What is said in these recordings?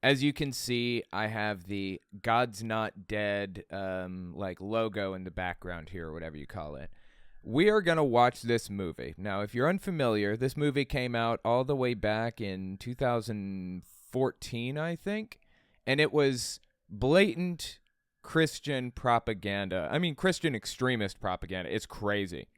As you can see, I have the God's Not Dead like logo in the background here, or whatever you call it. We are going to watch this movie. Now, if you're unfamiliar, this movie came out all the way back in 2014, I think. And it was blatant Christian propaganda. I mean, Christian extremist propaganda. It's crazy.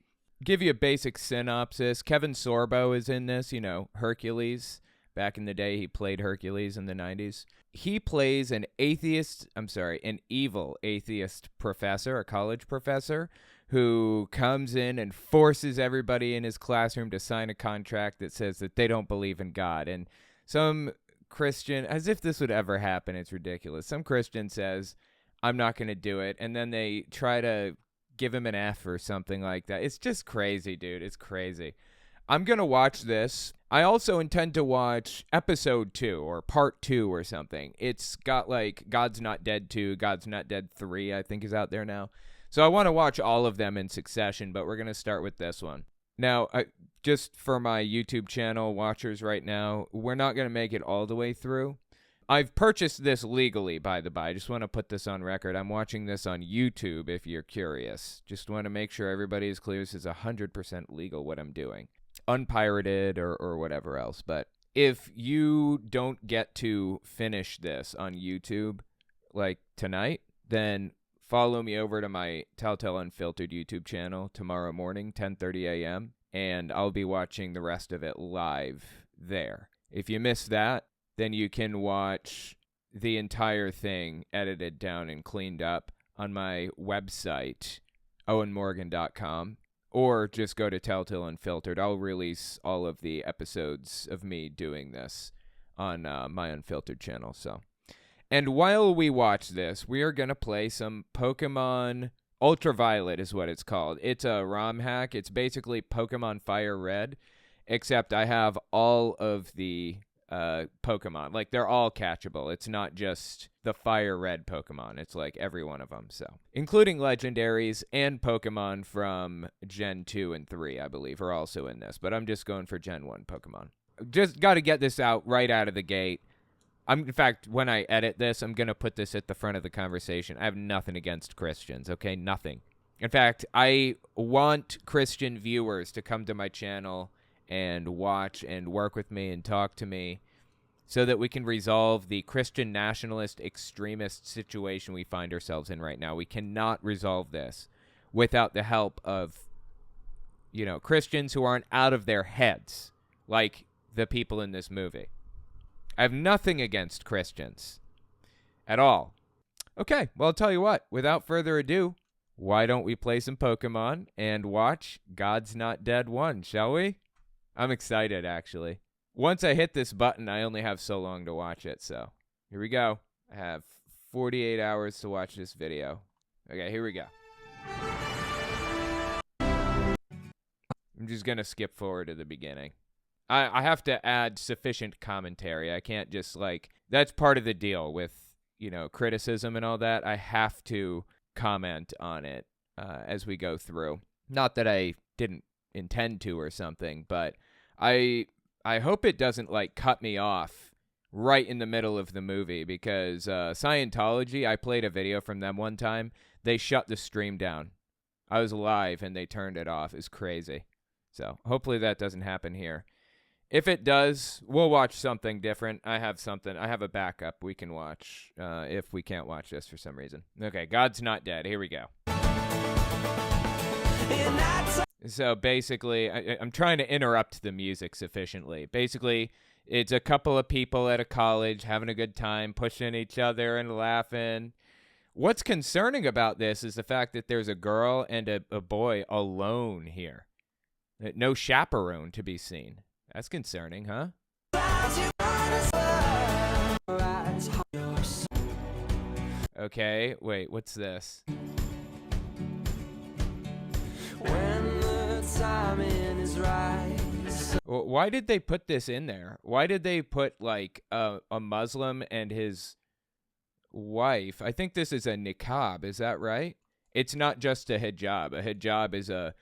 Give you a basic synopsis. Kevin Sorbo is in this, Hercules. Back in the day, he played Hercules in the 90s. He plays an evil atheist professor, a college professor, who comes in and forces everybody in his classroom to sign a contract that says that they don't believe in God. And some Christian, as if this would ever happen, it's ridiculous. Some Christian says, I'm not going to do it. And then they try to give him an F or something like that. It's just crazy, dude. It's crazy. I'm going to watch this. I also intend to watch episode 2 or part 2 or something. It's got like God's Not Dead 2, God's Not Dead 3, I think is out there now. So I want to watch all of them in succession, but we're going to start with this one. Now, just for my YouTube channel watchers right now, we're not going to make it all the way through. I've purchased this legally, by the by. I just want to put this on record. I'm watching this on YouTube if you're curious. Just want to make sure everybody is clear this is 100% legal what I'm doing. Unpirated or whatever else. But if you don't get to finish this on YouTube like tonight, then follow me over to my Telltale Unfiltered YouTube channel tomorrow morning, 10:30 a.m., and I'll be watching the rest of it live there. If you miss that, then you can watch the entire thing edited down and cleaned up on my website, owenmorgan.com. Or just go to Telltale Unfiltered. I'll release all of the episodes of me doing this on my Unfiltered channel. And while we watch this, we are going to play some Pokemon Ultraviolet is what it's called. It's a ROM hack. It's basically Pokemon Fire Red, except I have all of the Pokemon. Like, they're all catchable. It's not just the Fire Red Pokemon. It's like every one of them. So, including legendaries and Pokemon from Gen 2 and 3, I believe, are also in this. But I'm just going for Gen 1 Pokemon. Just got to get this out right out of the gate. In fact, when I edit this, I'm going to put this at the front of the conversation. I have nothing against Christians, okay? Nothing. In fact, I want Christian viewers to come to my channel and watch and work with me and talk to me so that we can resolve the Christian nationalist extremist situation we find ourselves in right now. We cannot resolve this without the help of, Christians who aren't out of their heads like the people in this movie. I have nothing against Christians at all. Okay, well, I'll tell you what. Without further ado, why don't we play some Pokemon and watch God's Not Dead 1, shall we? I'm excited, actually. Once I hit this button, I only have so long to watch it, so here we go. I have 48 hours to watch this video. Okay, here we go. I'm just going to skip forward to the beginning. I have to add sufficient commentary. I can't just, that's part of the deal with, criticism and all that. I have to comment on it as we go through. Not that I didn't intend to or something, but I hope it doesn't cut me off right in the middle of the movie, because Scientology, I played a video from them one time. They shut the stream down. I was live and they turned it off. It's crazy. So hopefully that doesn't happen here. If it does, we'll watch something different. I have a backup we can watch if we can't watch this for some reason. Okay, God's Not Dead. Here we go. So basically, I'm trying to interrupt the music sufficiently. Basically, it's a couple of people at a college having a good time, pushing each other and laughing. What's concerning about this is the fact that there's a girl and a boy alone here. No chaperone to be seen. That's concerning, huh? Okay, wait, what's this? When the timing is right. Why did they put this in there? Why did they put a Muslim and his wife? I think this is a niqab, is that right? It's not just a hijab. A hijab is a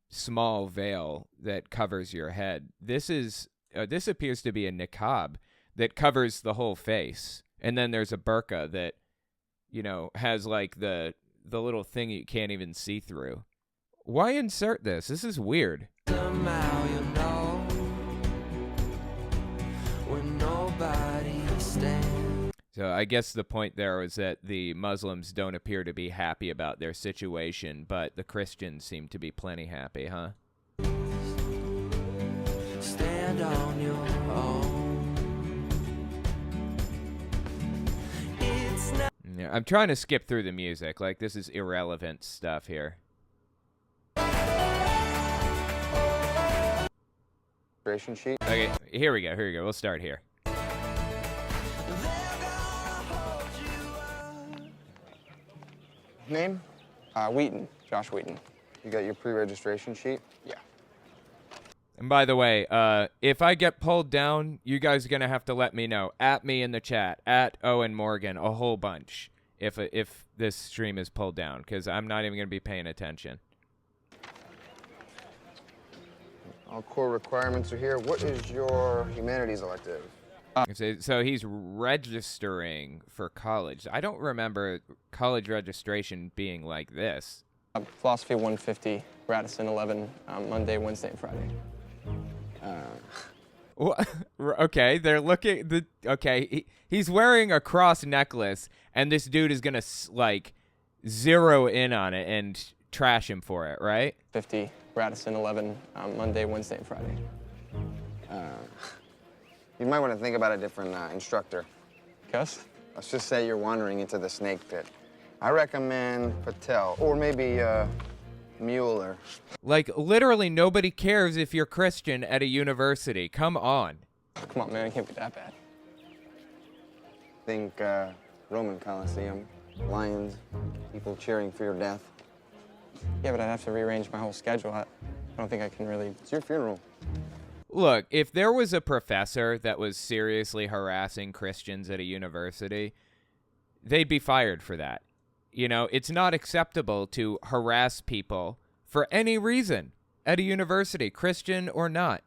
small veil that covers your head. This appears to be a niqab that covers the whole face. And then there's a burqa that, you know, has like the little thing you can't even see through. Why insert this? This is weird. Somehow you know when nobody stands. So I guess the point there was that the Muslims don't appear to be happy about their situation, but the Christians seem to be plenty happy, huh? Stand on your own. It's not Yeah, I'm trying to skip through the music. Like, this is irrelevant stuff here. Sheet. Okay, here we go. We'll start here. Name? Wheaton. Josh Wheaton. You got your pre-registration sheet? Yeah. And by the way, if I get pulled down, you guys are going to have to let me know. At me in the chat. At Owen Morgan. A whole bunch. If this stream is pulled down. Because I'm not even going to be paying attention. All core requirements are here. What is your humanities elective? So he's registering for college. I don't remember college registration being like this. Philosophy 150, Radisson 11, Monday, Wednesday, and Friday. Okay, they're looking. He's wearing a cross necklace, and this dude is gonna like zero in on it and trash him for it, right? 50, Radisson 11, Monday, Wednesday, and Friday. You might want to think about a different instructor. Gus? Let's just say you're wandering into the snake pit. I recommend Patel, or maybe Mueller. Like, literally nobody cares if you're Christian at a university. Come on. Come on, man, it can't be that bad. Think Roman Colosseum, lions, people cheering for your death. Yeah, but I'd have to rearrange my whole schedule. I don't think I can really... It's your funeral. Look, if there was a professor that was seriously harassing Christians at a university, they'd be fired for that. You know, it's not acceptable to harass people for any reason at a university, Christian or not.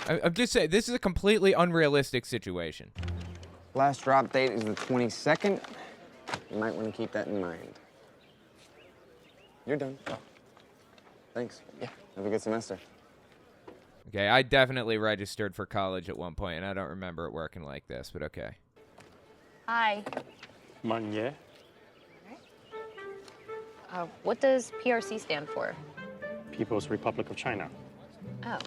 I'm just saying, this is a completely unrealistic situation. Last drop date is the 22nd. You might want to keep that in mind. You're done. Oh. Thanks. Yeah. Have a good semester. Okay, I definitely registered for college at one point, and I don't remember it working like this, but okay. Hi. Manye. What does PRC stand for? People's Republic of China. Oh.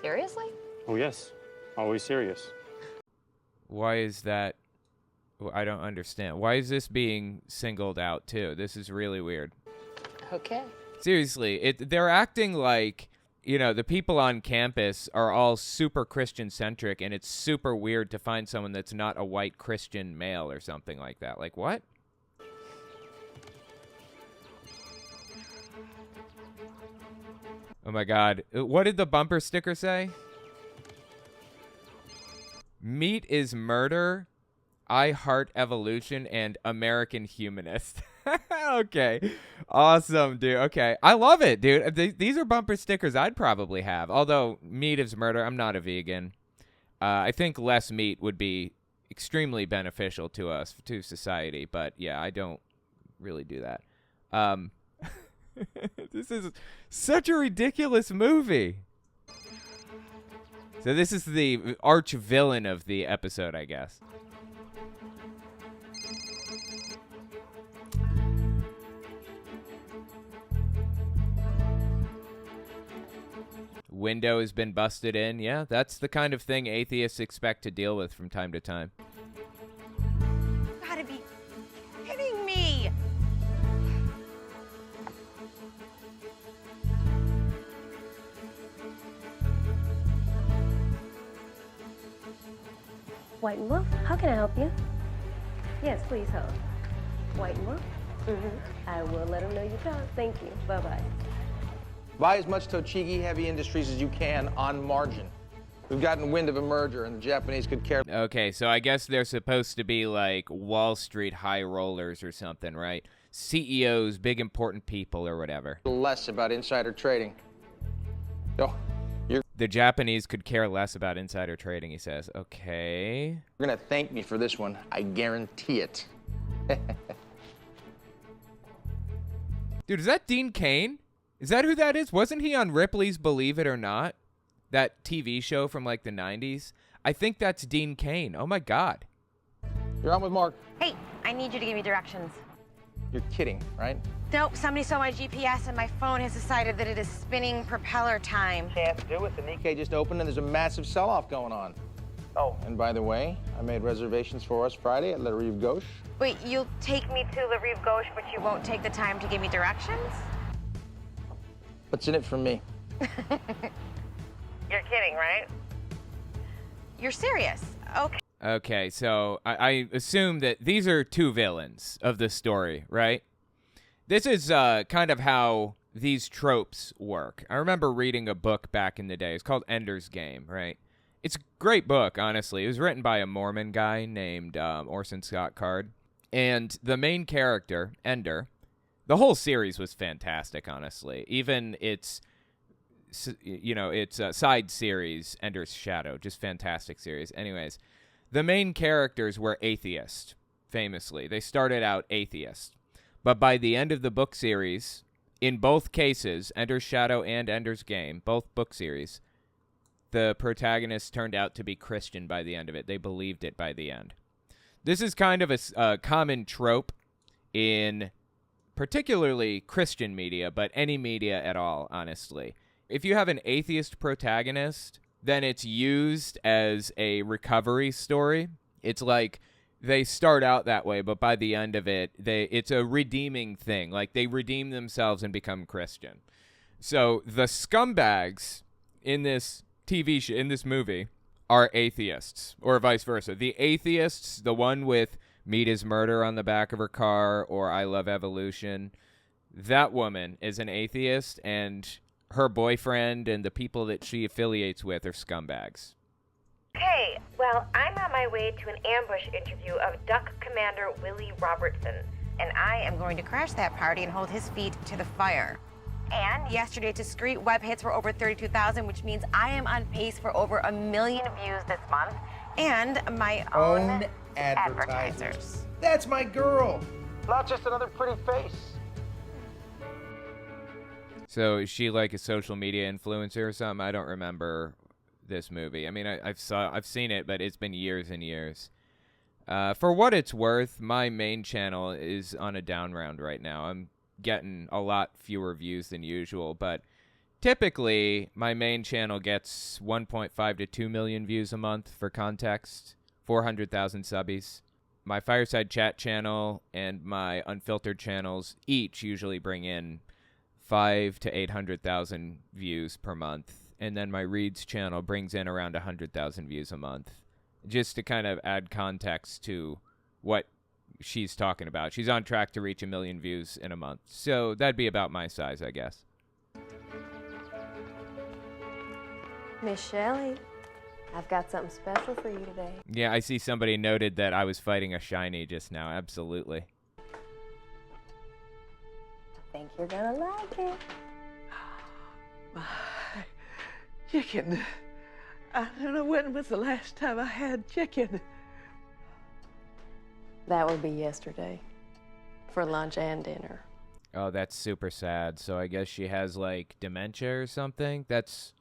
Seriously? Oh, yes. Always serious. Why is that? I don't understand. Why is this being singled out, too? This is really weird. Okay. Seriously, they're acting like, you know, the people on campus are all super Christian-centric, and it's super weird to find someone that's not a white Christian male or something like that. Like, what? Oh, my God. What did the bumper sticker say? Meat is murder, I heart evolution, and American humanist. Okay. Awesome, dude. Okay. I love it, dude. These are bumper stickers I'd probably have. Although meat is murder. I'm not a vegan. I think less meat would be extremely beneficial to us, to society. But, yeah, I don't really do that. This is such a ridiculous movie. So this is the arch villain of the episode, I guess. Window has been busted in. Yeah, that's the kind of thing atheists expect to deal with from time to time. You gotta be kidding me! White and Wolf, how can I help you? Yes, please hold. White and Wolf? I will let him know you called. Thank you. Bye-bye. Buy as much Tochigi Heavy Industries as you can on margin. We've gotten wind of a merger, and the Japanese could care Okay, so I guess they're supposed to be like Wall Street high rollers or something, right? CEOs, big important people or whatever. less about insider trading. Oh, The Japanese could care less about insider trading, he says. Okay. You're gonna thank me for this one. I guarantee it. Dude, is that Dean Cain? Is that who that is? Wasn't he on Ripley's Believe It or Not? That TV show from like the 90s? I think that's Dean Cain. Oh my God. You're on with Mark. Hey, I need you to give me directions. You're kidding, right? Nope, somebody saw my GPS and my phone has decided that it is spinning propeller time. Can't do it. The Nikkei just opened and there's a massive sell-off going on. Oh, and by the way, I made reservations for us Friday at Le Rive Gauche. Wait, you'll take me to Le Rive Gauche, but you won't take the time to give me directions? What's in it for me? You're kidding, right? You're serious. Okay. Okay, so I assume that these are two villains of the story, right? This is kind of how these tropes work. I remember reading a book back in the day. It's called Ender's Game, right? It's a great book, honestly. It was written by a Mormon guy named Orson Scott Card. And the main character, Ender, the whole series was fantastic, honestly. Even its side series, Ender's Shadow, just fantastic series. Anyways, the main characters were atheist, famously. They started out atheist. But by the end of the book series, in both cases, Ender's Shadow and Ender's Game, both book series, the protagonists turned out to be Christian by the end of it. They believed it by the end. This is kind of a common trope in particularly Christian media, but any media at all, honestly. If you have an atheist protagonist, then it's used as a recovery story. It's like they start out that way, but by the end of it, it's a redeeming thing. Like they redeem themselves and become Christian. So the scumbags in this TV show, in this movie, are atheists, or vice versa. The atheists, the one with "Meat is Murder" on the back of her car, or "I Love Evolution," that woman is an atheist, and her boyfriend and the people that she affiliates with are scumbags. Hey, well, I'm on my way to an ambush interview of Duck Commander Willie Robertson. And I am going to crash that party and hold his feet to the fire. And yesterday's discrete web hits were over 32,000, which means I am on pace for over 1 million views this month. And my own advertisers. That's my girl. Not just another pretty face. So is she like a social media influencer or something? I don't remember this movie. I mean, I've seen it, but it's been years and years. For what it's worth, my main channel is on a down round right now. I'm getting a lot fewer views than usual, but typically my main channel gets 1.5 to 2 million views a month. For context, 400,000 subbies. My Fireside Chat channel and my Unfiltered channels each usually bring in 5 to 800,000 views per month, and then my Reads channel brings in around 100,000 views a month. Just to kind of add context to what she's talking about. She's on track to reach 1 million views in a month. So that'd be about my size, I guess. Miss Shelley, I've got something special for you today. Yeah, I see somebody noted that I was fighting a shiny just now. Absolutely. I think you're gonna like it. My chicken. I don't know when was the last time I had chicken. That would be yesterday. For lunch and dinner. Oh, that's super sad. So I guess she has like dementia or something? That's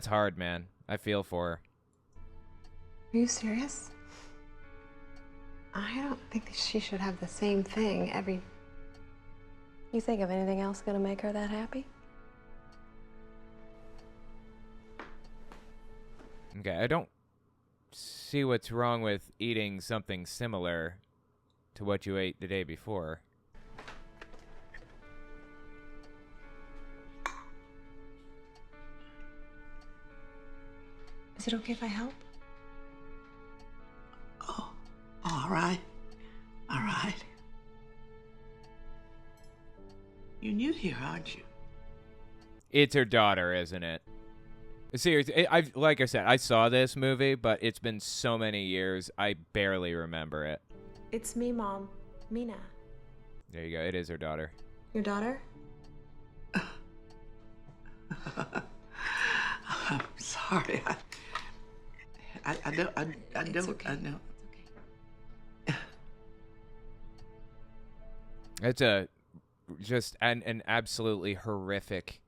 hard, man. I feel for her. Are you serious? I don't think that she should have the same thing every... You think of anything else gonna make her that happy? Okay, I don't see what's wrong with eating something similar to what you ate the day before. Is it okay if I help? Oh, all right. All right. You're new here, aren't you? It's her daughter, isn't it? Seriously, like I said, I saw this movie, but it's been so many years, I barely remember it. It's me, Mom. Mina. There you go. It is her daughter. Your daughter? I'm sorry. I don't. It's okay. I know. It's a just an absolutely horrific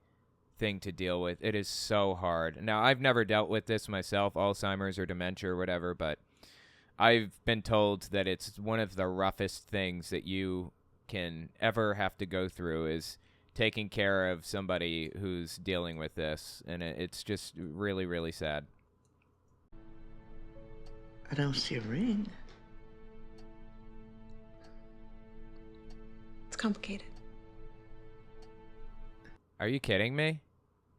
thing to deal with. It is so hard. Now, I've never dealt with this myself, Alzheimer's or dementia or whatever, but I've been told that it's one of the roughest things that you can ever have to go through is taking care of somebody who's dealing with this, and it's just really, really sad. I don't see a ring. It's complicated. Are you kidding me?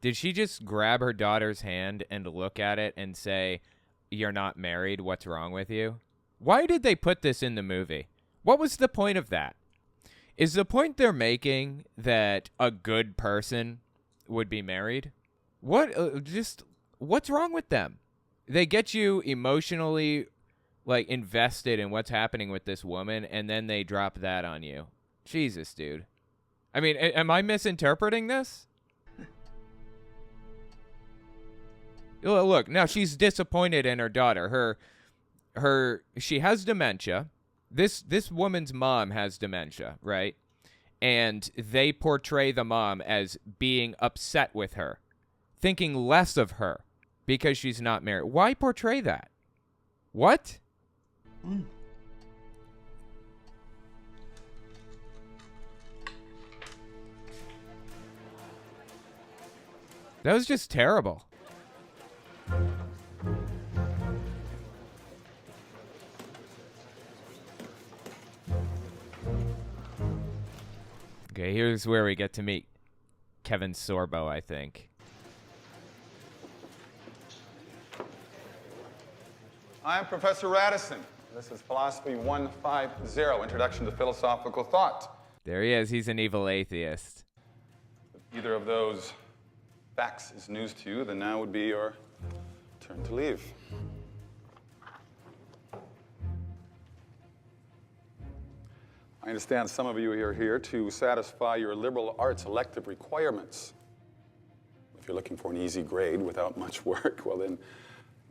Did she just grab her daughter's hand and look at it and say, "You're not married, what's wrong with you?" Why did they put this in the movie? What was the point of that? Is the point they're making that a good person would be married? What's wrong with them? They get you emotionally invested in what's happening with this woman, and then they drop that on you. Jesus, dude. I mean, am I misinterpreting this? Look, now she's disappointed in her daughter. She has dementia. This woman's mom has dementia, right? And they portray the mom as being upset with her, thinking less of her because she's not married. Why portray that? What? That was just terrible. Okay, here's where we get to meet Kevin Sorbo, I think. I'm Professor Radisson. This is Philosophy 150, Introduction to Philosophical Thought. There he is. He's an evil atheist. If either of those facts is news to you, then now would be your turn to leave. I understand some of you are here to satisfy your liberal arts elective requirements. If you're looking for an easy grade without much work, well then,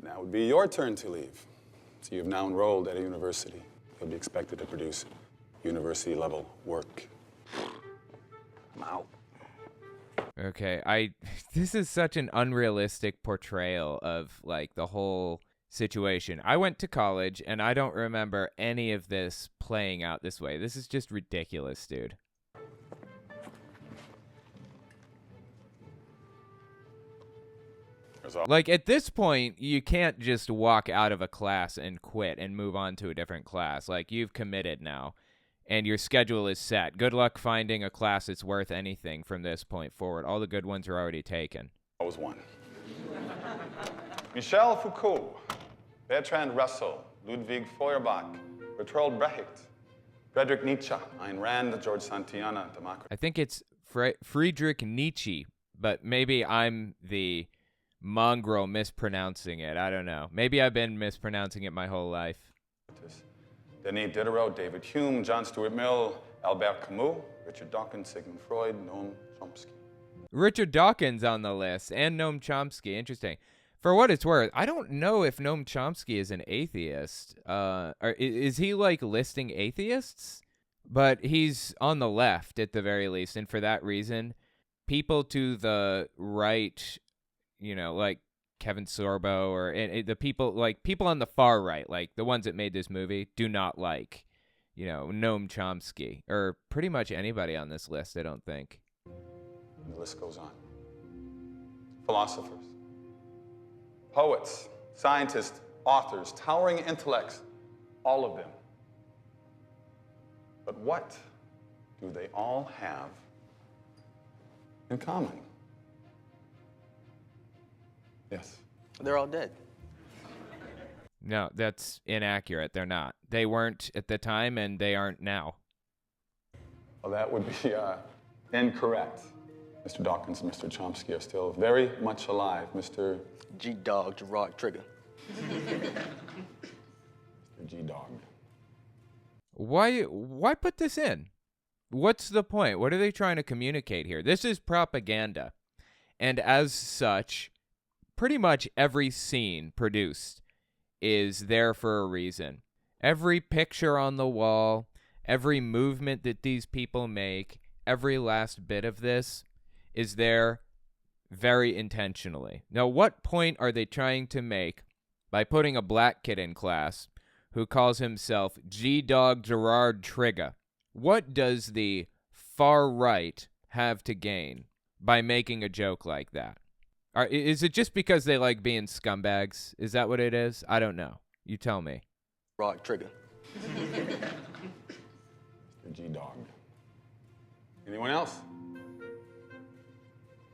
now would be your turn to leave. So you've now enrolled at a university. You'll be expected to produce university-level work. I'm out. Okay, this is such an unrealistic portrayal of the whole situation. I went to college and I don't remember any of this playing out this way. This is just ridiculous, dude. At this point, you can't just walk out of a class and quit and move on to a different class. You've committed now. And your schedule is set. Good luck finding a class that's worth anything from this point forward. All the good ones are already taken. I was one. Michel Foucault, Bertrand Russell, Ludwig Feuerbach, Bertolt Brecht, Friedrich Nietzsche, Ayn Rand, George Santayana, Democracy. I think it's Friedrich Nietzsche, but maybe I'm the mongrel mispronouncing it. I don't know. Maybe I've been mispronouncing it my whole life. Denis Diderot, David Hume, John Stuart Mill, Albert Camus, Richard Dawkins, Sigmund Freud, Noam Chomsky. Richard Dawkins on the list, and Noam Chomsky. Interesting. For what it's worth, I don't know if Noam Chomsky is an atheist. Is he listing atheists? But he's on the left at the very least, and for that reason, people to the right, Kevin Sorbo or the people on the far right, the ones that made this movie, do not like, Noam Chomsky or pretty much anybody on this list, I don't think. And the list goes on. Philosophers, poets, scientists, authors, towering intellects, all of them. But what do they all have in common? Yes. They're all dead. No, that's inaccurate. They're not. They weren't at the time, and they aren't now. Well, that would be incorrect. Mr. Dawkins and Mr. Chomsky are still very much alive. Mr. G-Dog, Gerard Trigger. Mr. G-Dog. Why put this in? What's the point? What are they trying to communicate here? This is propaganda. And as such, pretty much every scene produced is there for a reason. Every picture on the wall, every movement that these people make, every last bit of this is there very intentionally. Now, what point are they trying to make by putting a black kid in class who calls himself G-Dog Gerard Trigger? What does the far right have to gain by making a joke like that? Is it just because they like being scumbags? Is that what it is? I don't know. You tell me. Rock Trigger. G-Dog. Anyone else?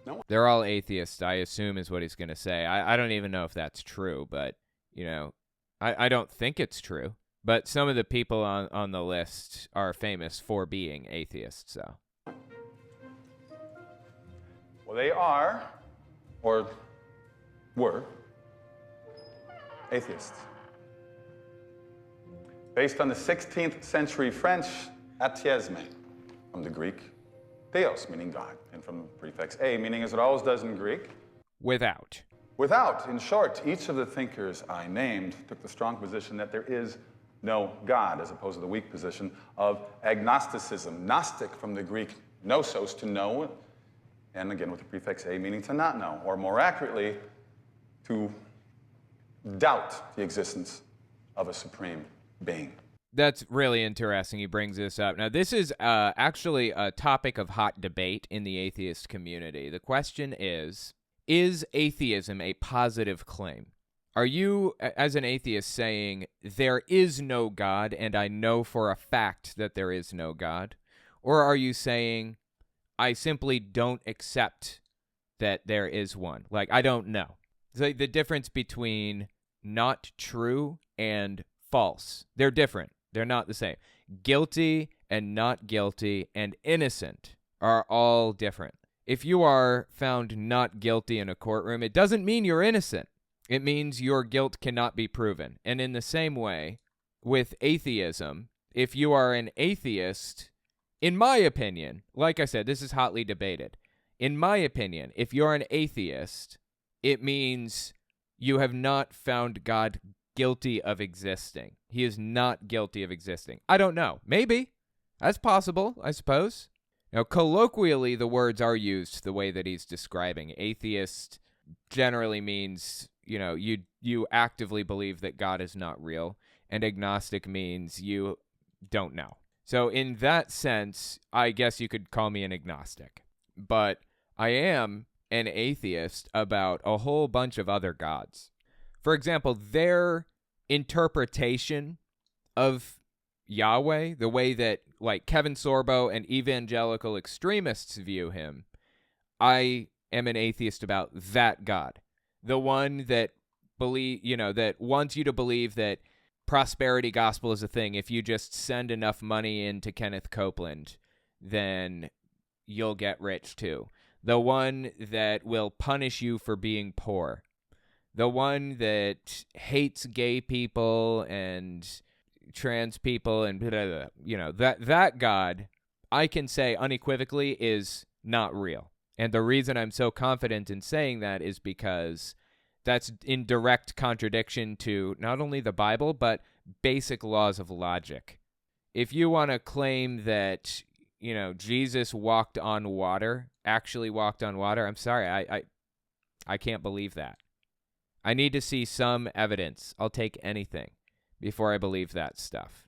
No. They're all atheists, I assume, is what he's going to say. I don't even know if that's true, but, you know, I don't think it's true. But some of the people on the list are famous for being atheists, so. Well, they are, or were, atheists. Based on the 16th century French atheisme, from the Greek theos, meaning God, and from the prefix a, meaning as it always does in Greek. Without. Without. In short, each of the thinkers I named took the strong position that there is no God, as opposed to the weak position of agnosticism. Gnostic from the Greek gnosos, to know, and again with the prefix a, meaning to not know, or more accurately, to doubt the existence of a supreme being. That's really interesting. He brings this up. Now, this is actually a topic of hot debate in the atheist community. The question is atheism a positive claim? Are you, as an atheist, saying there is no God and I know for a fact that there is no God? Or are you saying I simply don't accept that there is one? Like, I don't know. It's like the difference between not true and false. They're different. They're not the same. Guilty and not guilty and innocent are all different. If you are found not guilty in a courtroom, it doesn't mean you're innocent. It means your guilt cannot be proven. And in the same way, with atheism, if you are an atheist, in my opinion, like I said, this is hotly debated. In my opinion, if you're an atheist, it means you have not found God guilty of existing. He is not guilty of existing. I don't know. Maybe. That's possible, I suppose. Now, colloquially, the words are used the way that he's describing. Atheist generally means, you know, you actively believe that God is not real, and agnostic means you don't know. So in that sense, I guess you could call me an agnostic. But I am an atheist about a whole bunch of other gods. For example, their interpretation of Yahweh, the way that, like, Kevin Sorbo and evangelical extremists view him, I am an atheist about that God. The one that that wants you to believe that prosperity gospel is a thing. If you just send enough money into Kenneth Copeland, then you'll get rich too. The one that will punish you for being poor. The one that hates gay people and trans people and blah, blah, blah. That God, I can say unequivocally, is not real. And the reason I'm so confident in saying that is because that's in direct contradiction to not only the Bible, but basic laws of logic. If you want to claim that, Jesus walked on water, actually walked on water, I'm sorry, I can't believe that. I need to see some evidence. I'll take anything before I believe that stuff.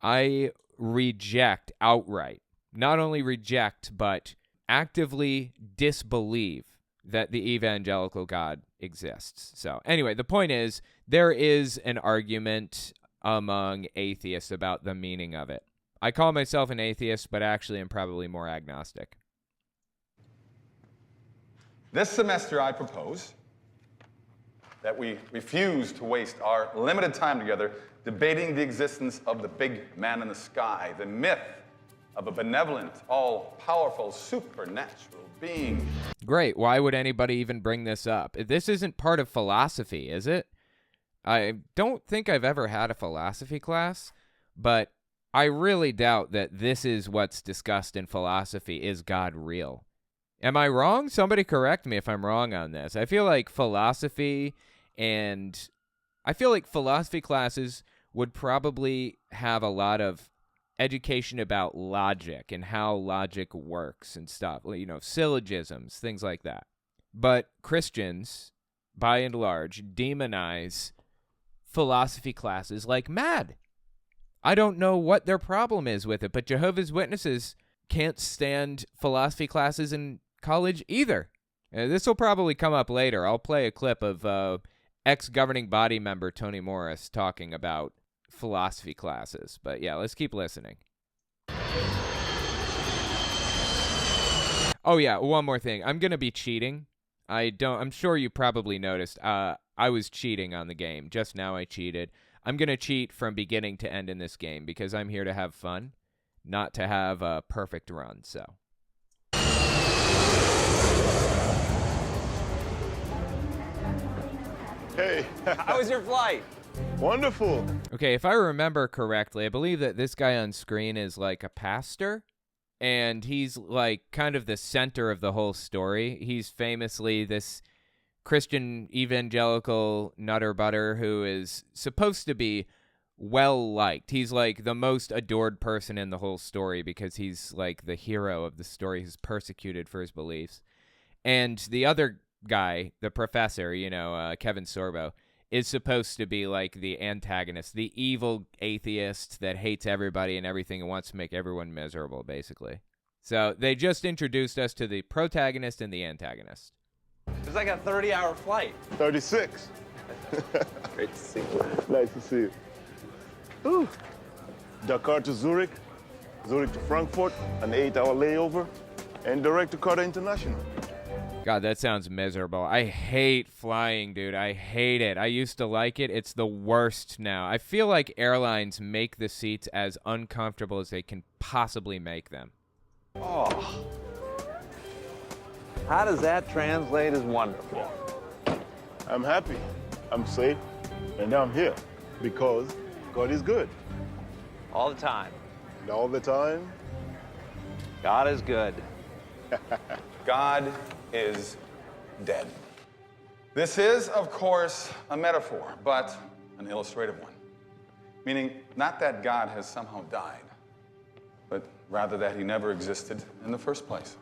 I reject outright, not only reject, but actively disbelieve that the evangelical God exists. So anyway, the point is, there is an argument among atheists about the meaning of it. I call myself an atheist, but actually I'm probably more agnostic. This semester I propose that we refuse to waste our limited time together debating the existence of the big man in the sky, the myth of a benevolent, all-powerful, supernatural being. Great. Why would anybody even bring this up? This isn't part of philosophy, is it? I don't think I've ever had a philosophy class, but I really doubt that this is what's discussed in philosophy. Is God real? Am I wrong? Somebody correct me if I'm wrong on this. I feel like philosophy classes would probably have a lot of education about logic and how logic works and stuff, you know, syllogisms, things like that. But Christians, by and large, demonize philosophy classes like mad. I don't know what their problem is with it, but Jehovah's Witnesses can't stand philosophy classes in college either. This will probably come up later. I'll play a clip of ex-governing body member Tony Morris talking about philosophy classes. But yeah, let's keep listening. Oh yeah, one more thing. I'm going to be cheating. I'm sure you probably noticed. I was cheating on the game. Just now I cheated. I'm going to cheat from beginning to end in this game because I'm here to have fun, not to have a perfect run, so. Hey, how was your flight? Wonderful. Okay, if I remember correctly, I believe that this guy on screen is like a pastor, and he's like kind of the center of the whole story. He's famously this Christian evangelical nutter butter who is supposed to be well liked. He's like the most adored person in the whole story because he's like the hero of the story who's persecuted for his beliefs. And the other guy, the professor, you know, Kevin Sorbo, is supposed to be like the antagonist, the evil atheist that hates everybody and everything and wants to make everyone miserable, basically. So they just introduced us to the protagonist and the antagonist. It's like a 30-hour flight. 36. Great to see you. Nice to see you. Ooh. Dakar to Zurich, Zurich to Frankfurt, an 8-hour layover, and direct to Qatar International. God, that sounds miserable. I hate flying, dude. I hate it. I used to like it. It's the worst now. I feel like airlines make the seats as uncomfortable as they can possibly make them. Oh. How does that translate as wonderful? I'm happy, I'm safe, and I'm here because God is good. All the time. And all the time, God is good. God is dead. This is, of course, a metaphor, but an illustrative one. Meaning, not that God has somehow died, but rather that he never existed in the first place.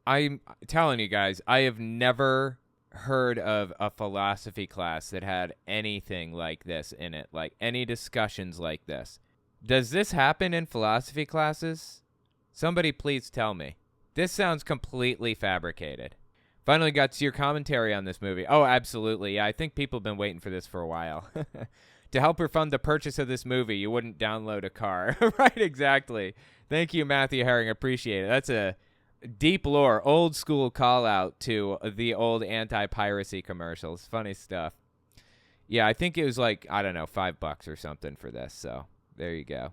I'm telling you guys, I have never heard of a philosophy class that had anything like this in it, like any discussions like this. Does this happen in philosophy classes? Somebody please tell me. This sounds completely fabricated. Finally got to your commentary on this movie. Oh, absolutely. Yeah, I think people have been waiting for this for a while. To help fund the purchase of this movie, you wouldn't download a car. Right, exactly. Thank you, Matthew Herring. Appreciate it. That's a deep lore, old school call out to the old anti-piracy commercials. Funny stuff. Yeah, I think it was like, I don't know, $5 or something for this. So there you go.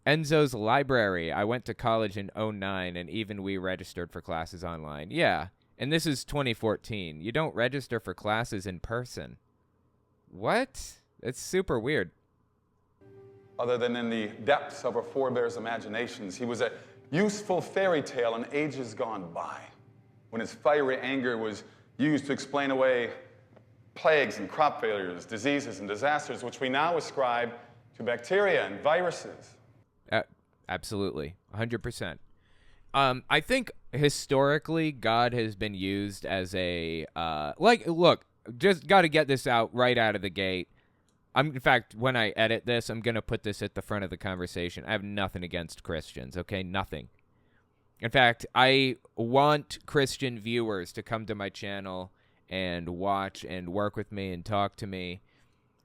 Enzo's Library. I went to college in 2009 and even we registered for classes online. Yeah, and this is 2014. You don't register for classes in person. What? It's super weird. Other than in the depths of our forebears' imaginations, he was a useful fairy tale in ages gone by, when his fiery anger was used to explain away plagues and crop failures, diseases and disasters, which we now ascribe to bacteria and viruses. Absolutely, 100%. I think historically God has been used as a, look, just got to get this out right out of the gate. In fact, when I edit this, I'm going to put this at the front of the conversation. I have nothing against Christians, okay? Nothing. In fact, I want Christian viewers to come to my channel and watch and work with me and talk to me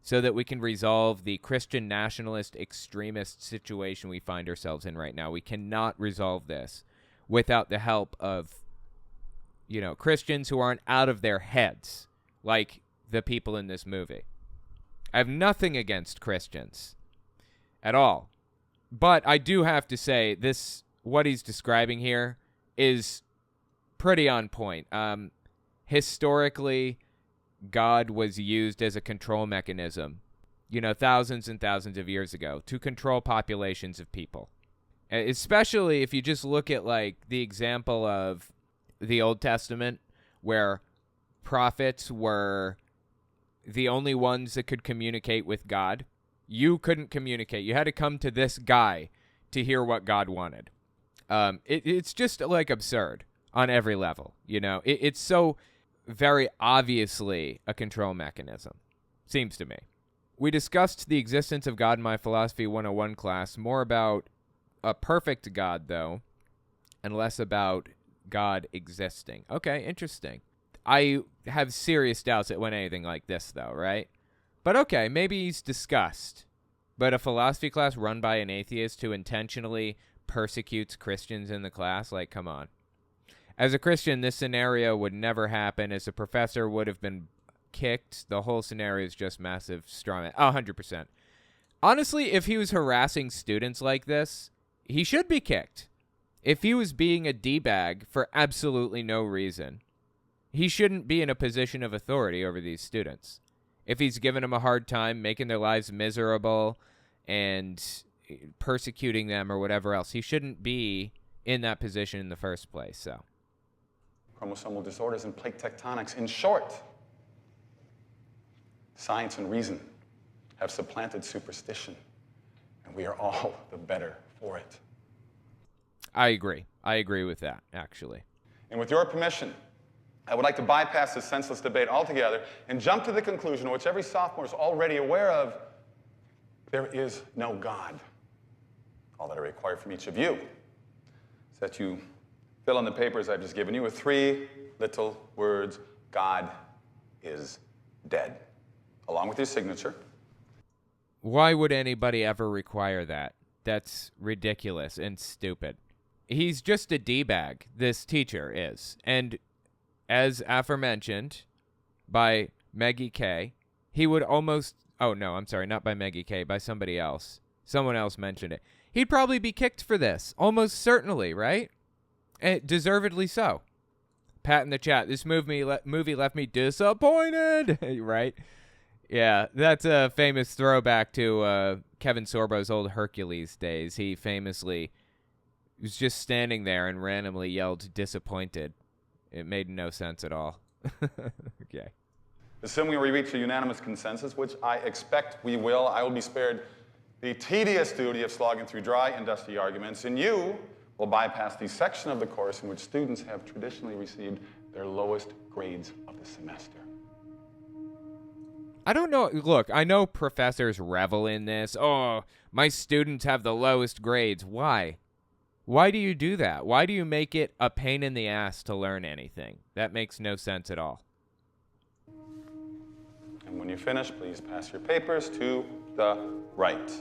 so that we can resolve the Christian nationalist extremist situation we find ourselves in right now. We cannot resolve this without the help of, Christians who aren't out of their heads, like the people in this movie. I have nothing against Christians at all. But I do have to say, what he's describing here is pretty on point. Historically, God was used as a control mechanism, thousands and thousands of years ago to control populations of people. Especially if you just look at, the example of the Old Testament, where prophets were the only ones that could communicate with God. You couldn't communicate. You had to come to this guy to hear what God wanted. It's just like absurd on every level. You know, it's so very obviously a control mechanism, seems to me. We discussed the existence of God in my Philosophy 101 class, more about a perfect God, though, and less about God existing. Okay, interesting. I have serious doubts it went anything like this, though, right? But okay, maybe he's discussed. But a philosophy class run by an atheist who intentionally persecutes Christians in the class? Like, come on. As a Christian, this scenario would never happen, as the professor would have been kicked. The whole scenario is just massive straw man. 100%. Honestly, if he was harassing students like this, he should be kicked. If he was being a D-bag for absolutely no reason, he shouldn't be in a position of authority over these students. If he's giving them a hard time, making their lives miserable, and persecuting them or whatever else, he shouldn't be in that position in the first place. So, chromosomal disorders and plate tectonics. In short, science and reason have supplanted superstition, and we are all the better for it. I agree. I agree with that, actually. And with your permission, I would like to bypass this senseless debate altogether and jump to the conclusion, which every sophomore is already aware of: there is no God. All that I require from each of you is that you fill in the papers I've just given you with 3 little words: God is dead, along with your signature. Why would anybody ever require that? That's ridiculous and stupid. He's just a D-bag, this teacher is. And as aforementioned by Maggie K, he would almost... Oh, no, I'm sorry, not by Maggie K, by somebody else. Someone else mentioned it. He'd probably be kicked for this, almost certainly, right? And deservedly so. Pat in the chat, this movie left me disappointed, right? Yeah, that's a famous throwback to Kevin Sorbo's old Hercules days. He famously was just standing there and randomly yelled disappointed. It made no sense at all. Okay. Assuming we reach a unanimous consensus, which I expect we will, I will be spared the tedious duty of slogging through dry and dusty arguments, and you will bypass the section of the course in which students have traditionally received their lowest grades of the semester. I don't know. Look, I know professors revel in this. Oh, my students have the lowest grades. Why? Why do you do that? Why do you make it a pain in the ass to learn anything? That makes no sense at all. And when you finish, please pass your papers to the right.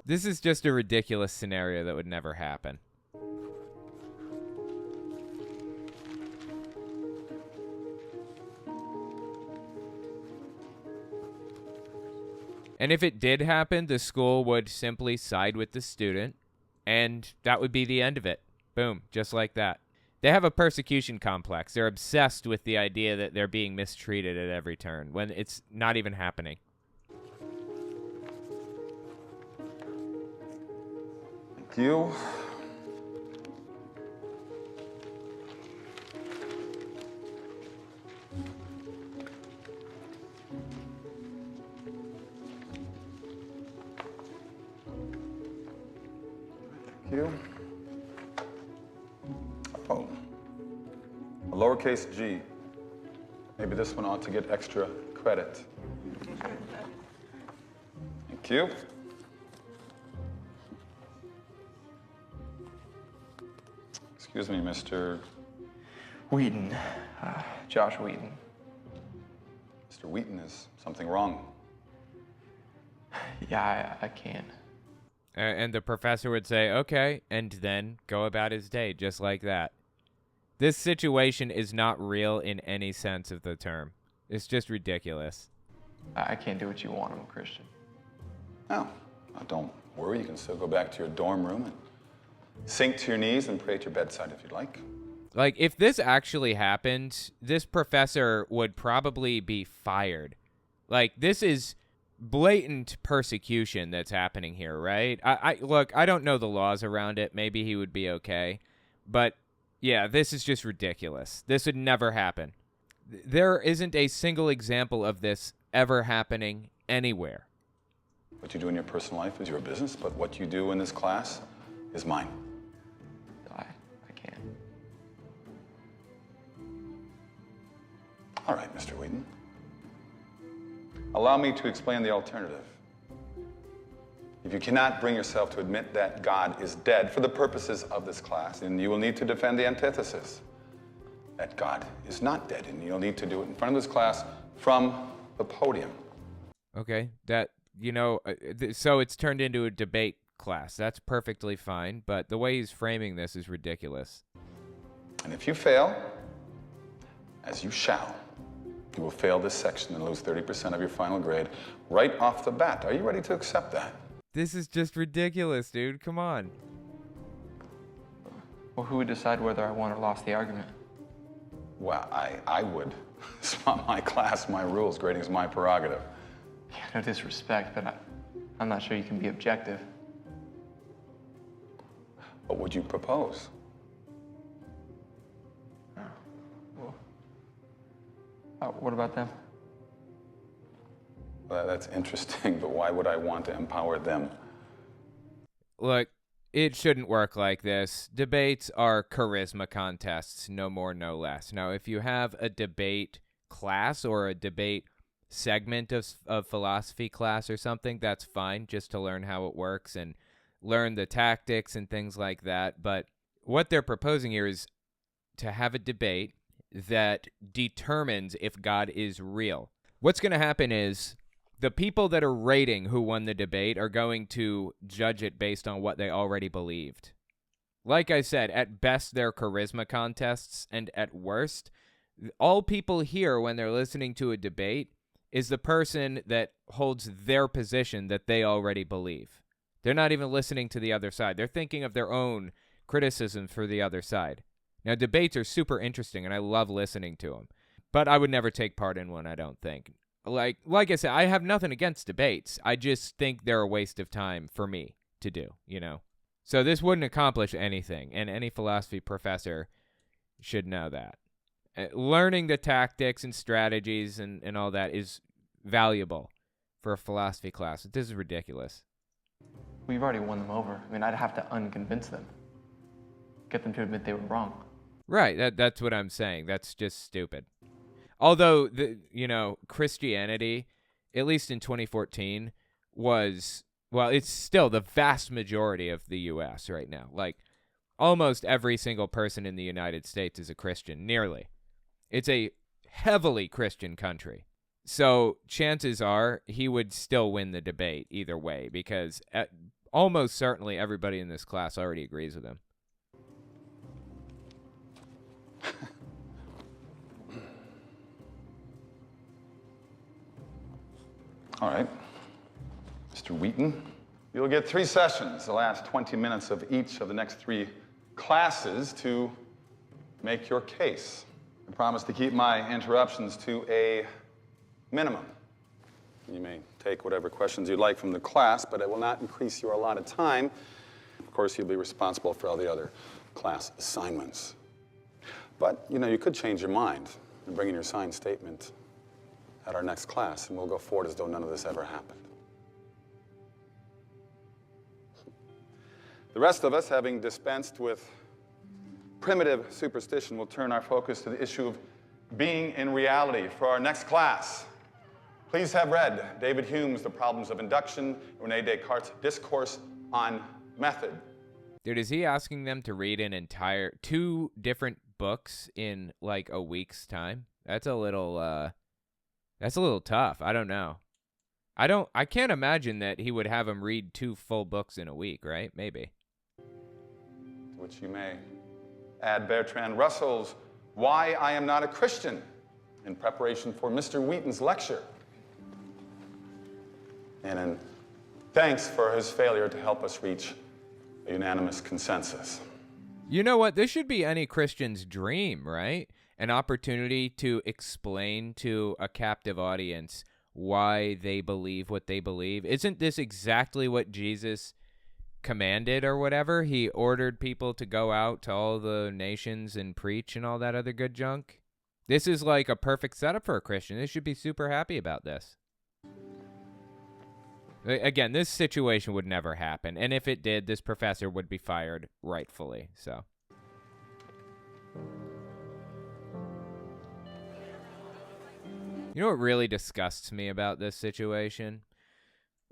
This is just a ridiculous scenario that would never happen. And if it did happen, the school would simply side with the student, and that would be the end of it. Boom, just like that. They have a persecution complex. They're obsessed with the idea that they're being mistreated at every turn, when it's not even happening. Thank you. You. Oh, a lowercase g. Maybe this one ought to get extra credit. Thank you. Excuse me, Mr. Wheaton. Josh Wheaton. Mr. Wheaton, is something wrong? Yeah, I can. And the professor would say, okay, and then go about his day just like that. This situation is not real in any sense of the term. It's just ridiculous. I can't do what you want. I'm a Christian. No, don't worry. You can still go back to your dorm room and sink to your knees and pray at your bedside if you'd like. Like, if this actually happened, this professor would probably be fired. Like, this is blatant persecution that's happening here, right? Look, I don't know the laws around it. Maybe he would be okay. But, yeah, this is just ridiculous. This would never happen. There isn't a single example of this ever happening anywhere. What you do in your personal life is your business, but what you do in this class is mine. I can't. All right, Mr. Wheaton. Allow me to explain the alternative. If you cannot bring yourself to admit that God is dead for the purposes of this class, then you will need to defend the antithesis, that God is not dead, and you'll need to do it in front of this class from the podium. Okay, so it's turned into a debate class. That's perfectly fine, but the way he's framing this is ridiculous. And if you fail, as you shall, you will fail this section and lose 30% of your final grade right off the bat. Are you ready to accept that? This is just ridiculous, dude. Come on. Well, who would decide whether I won or lost the argument? Well, I would. It's not my class, my rules. Grading is my prerogative. Yeah, no disrespect, but I'm not sure you can be objective. What would you propose? What about them? Well, that's interesting, but why would I want to empower them? Look, it shouldn't work like this. Debates are charisma contests, no more, no less. Now, if you have a debate class or a debate segment of philosophy class or something, that's fine, just to learn how it works and learn the tactics and things like that. But what they're proposing here is to have a debate that determines if God is real. What's going to happen is the people that are rating who won the debate are going to judge it based on what they already believed. Like I said, at best, they're charisma contests, and at worst, all people hear when they're listening to a debate is the person that holds their position that they already believe. They're not even listening to the other side. They're thinking of their own criticisms for the other side. Now, debates are super interesting, and I love listening to them. But I would never take part in one, I don't think. Like I said, I have nothing against debates. I just think they're a waste of time for me to do, So this wouldn't accomplish anything, and any philosophy professor should know that. Learning the tactics and strategies and all that is valuable for a philosophy class. This is ridiculous. We've already won them over. I mean, I'd have to unconvince them. Get them to admit they were wrong. Right, that's what I'm saying. That's just stupid. Although, Christianity, at least in 2014, it's still the vast majority of the U.S. right now. Like, almost every single person in the United States is a Christian, nearly. It's a heavily Christian country. So chances are he would still win the debate either way, because almost certainly everybody in this class already agrees with him. All right. Mr. Wheaton, you'll get 3 sessions, the last 20 minutes of each of the next 3 classes to make your case. I promise to keep my interruptions to a minimum. You may take whatever questions you'd like from the class, but it will not increase your allotted time. Of course, you'll be responsible for all the other class assignments. But, you could change your mind and bring in your signed statement at our next class, and we'll go forward as though none of this ever happened. The rest of us, having dispensed with primitive superstition, will turn our focus to the issue of being in reality for our next class. Please have read David Hume's The Problems of Induction, René Descartes' Discourse on Method. Dude, is he asking them to read an entire 2 different books in like a week's time? That's a little tough. I don't know. I can't imagine that he would have them read 2 full books in a week, right? Maybe. To which you may add Bertrand Russell's Why I Am Not a Christian in preparation for Mr. Wheaton's lecture. And in thanks for his failure to help us reach a unanimous consensus. You know what? This should be any Christian's dream, right? An opportunity to explain to a captive audience why they believe what they believe. Isn't this exactly what Jesus commanded or whatever? He ordered people to go out to all the nations and preach and all that other good junk. This is like a perfect setup for a Christian. They should be super happy about this. Again, this situation would never happen. And if it did, this professor would be fired rightfully. So. You know what really disgusts me about this situation?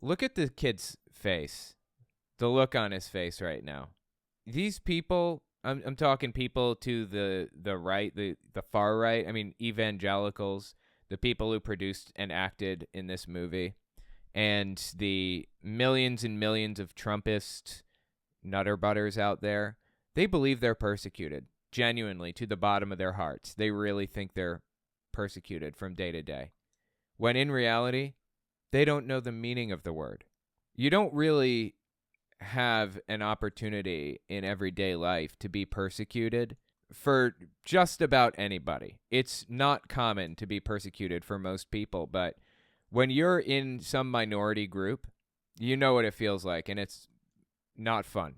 Look at the kid's face. The look on his face right now. These people, I'm talking people to the right, the far right. I mean, evangelicals, the people who produced and acted in this movie, and the millions and millions of Trumpist nutter butters out there. They believe they're persecuted, genuinely, to the bottom of their hearts. They really think they're persecuted from day to day, when in reality, they don't know the meaning of the word. You don't really have an opportunity in everyday life to be persecuted for just about anybody. It's not common to be persecuted for most people, but when you're in some minority group, you know what it feels like, and it's not fun.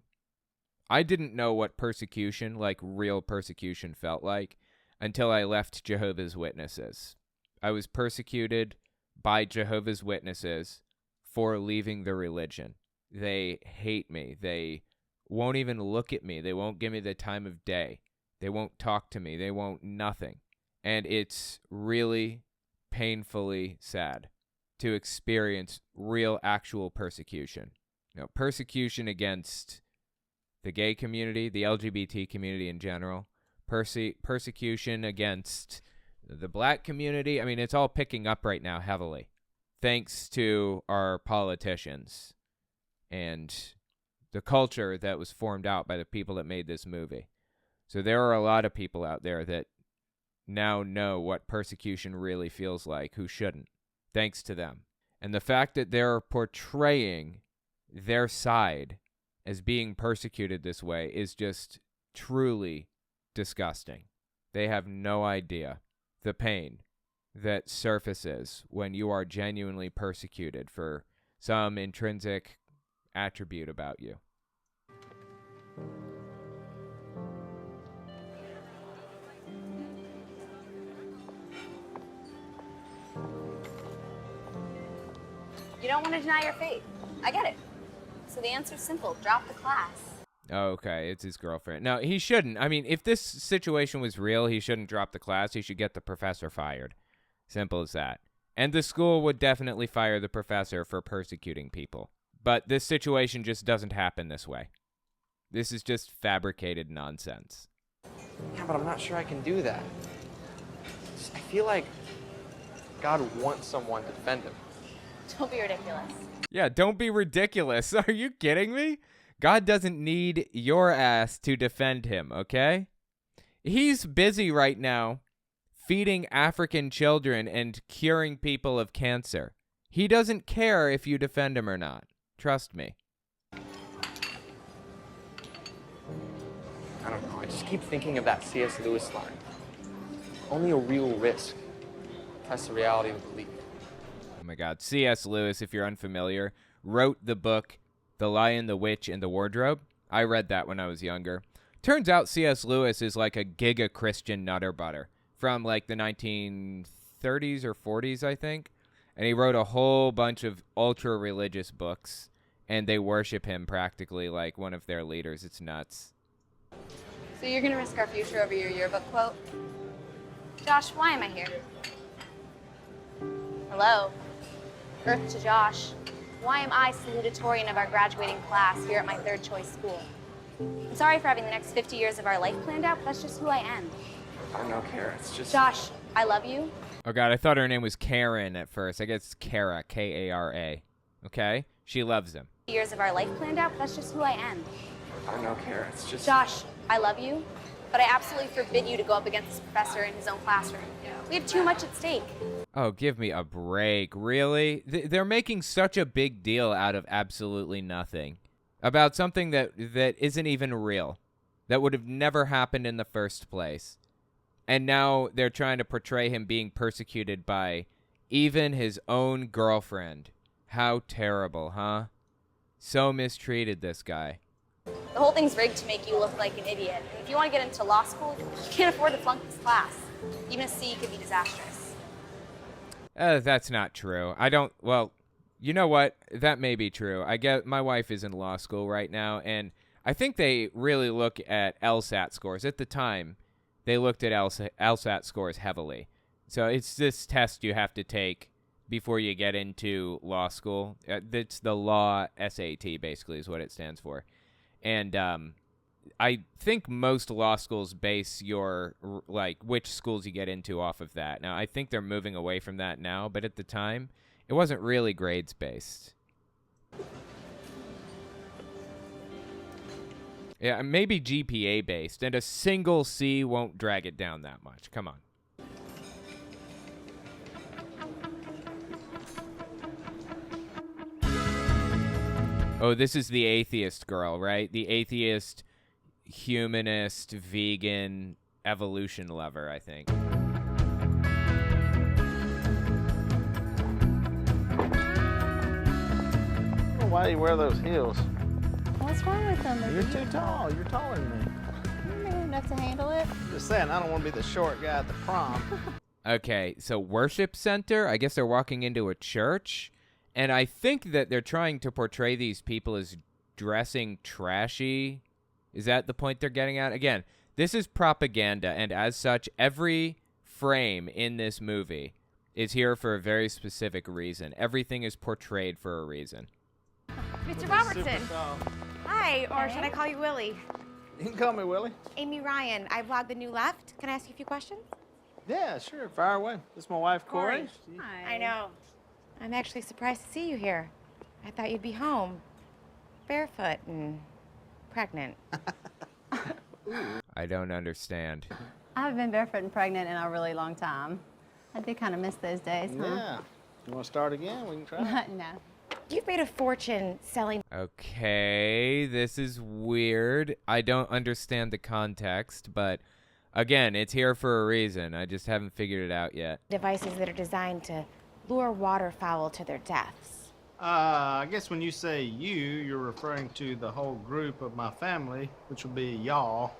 I didn't know what persecution, like real persecution, felt like until I left Jehovah's Witnesses. I was persecuted by Jehovah's Witnesses for leaving the religion. They hate me. They won't even look at me. They won't give me the time of day. They won't talk to me. They won't nothing. And it's really painfully sad to experience real, actual persecution. You know, persecution against the gay community, the LGBT community in general, persecution against the black community. I mean, it's all picking up right now heavily, thanks to our politicians and the culture that was formed out by the people that made this movie. So there are a lot of people out there that now know what persecution really feels like who shouldn't, thanks to them. And the fact that they're portraying their side as being persecuted this way is just truly disgusting. They have no idea the pain that surfaces when you are genuinely persecuted for some intrinsic attribute about you. You don't want to deny your faith. I get it. So the answer's simple. Drop the class. Okay, it's his girlfriend. No, he shouldn't. I mean, if this situation was real, he shouldn't drop the class. He should get the professor fired. Simple as that. And the school would definitely fire the professor for persecuting people. But this situation just doesn't happen this way. This is just fabricated nonsense. Yeah, but I'm not sure I can do that. I feel like God wants someone to defend him. Don't be ridiculous. Yeah, don't be ridiculous. Are you kidding me? God doesn't need your ass to defend him, okay? He's busy right now feeding African children and curing people of cancer. He doesn't care if you defend him or not. Trust me. I don't know. I just keep thinking of that C.S. Lewis line. Only a real risk tests the reality of belief. Oh my God. C.S. Lewis, if you're unfamiliar, wrote the book The Lion, the Witch, and the Wardrobe. I read that when I was younger. Turns out C.S. Lewis is like a giga-Christian nutter butter from like the 1930s or 40s, I think. And he wrote a whole bunch of ultra-religious books, and they worship him practically like one of their leaders. It's nuts. So you're going to risk our future over your yearbook quote? Josh, why am I here? Hello? Earth to Josh. Why am I salutatorian of our graduating class here at my third choice school? I'm sorry for having the next 50 years of our life planned out, but that's just who I am. I don't know, Kara. It's just... Josh, I love you. Oh, God, I thought her name was Karen at first. I guess it's Kara, K-A-R-A. Okay? She loves him. Years of our life planned out, but that's just who I am. I don't know, Kara. It's just... Josh, I love you, but I absolutely forbid you to go up against this professor in his own classroom. We have too much at stake. Oh, give me a break. Really? They're making such a big deal out of absolutely nothing. About something that isn't even real. That would have never happened in the first place. And now they're trying to portray him being persecuted by Even his own girlfriend. How terrible, huh? So mistreated, this guy. The whole thing's rigged to make you look like an idiot. And if you want to get into law school, you can't afford to flunk this class. Even a C could be disastrous. That's not true. Well, you know what? That may be true. I get my wife is in law school right now, and I think they really look at LSAT scores. At the time, they looked at LSAT scores heavily. So it's this test you have to take before you get into law school. It's the law SAT, basically, is what it stands for. And I think most law schools base your, which schools you get into off of that. Now, I think they're moving away from that now, but at the time, it wasn't really grades-based. Yeah, maybe GPA-based, and a single C won't drag it down that much. Come on. Oh, this is the atheist girl, right? The atheist, humanist, vegan, evolution lover, I think. Why do you wear those heels? What's wrong with them? You're too tall. You're taller than me. You're big enough to handle it. I'm just saying, I don't want to be the short guy at the prom. Okay, so worship center. I guess they're walking into a church. And I think that they're trying to portray these people as dressing trashy. Is that the point they're getting at? Again, this is propaganda, and as such, every frame in this movie is here for a very specific reason. Everything is portrayed for a reason. Mr. Robertson. Hi, or should I call you Willie? You can call me Willie. Amy Ryan. I vlog The New Left. Can I ask you a few questions? Yeah, sure. Fire away. This is my wife, Corey. Hi. I know. I'm actually surprised to see you here. I thought you'd be home, barefoot and pregnant. I don't understand. I haven't been barefoot and pregnant in a really long time. I did kind of miss those days, huh? Yeah. You want to start again? We can try. No. You've made a fortune selling. Okay, this is weird. I don't understand the context, but again, it's here for a reason. I just haven't figured it out yet. Devices that are designed to lure waterfowl to their deaths. I guess when you say you, you're referring to the whole group of my family, which would be y'all.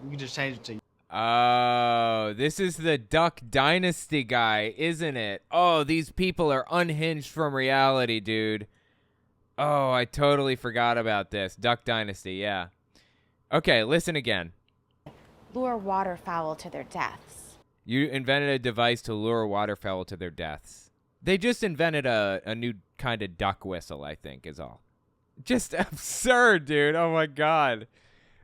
You can just change it to Oh, this is the Duck Dynasty guy, isn't it? Oh, these people are unhinged from reality, dude. Oh, I totally forgot about this. Duck Dynasty, yeah. Okay, listen again. Lure waterfowl to their deaths. You invented a device to lure waterfowl to their deaths. They just invented a new kind of duck whistle, I think, is all. Just absurd, dude. Oh, my God.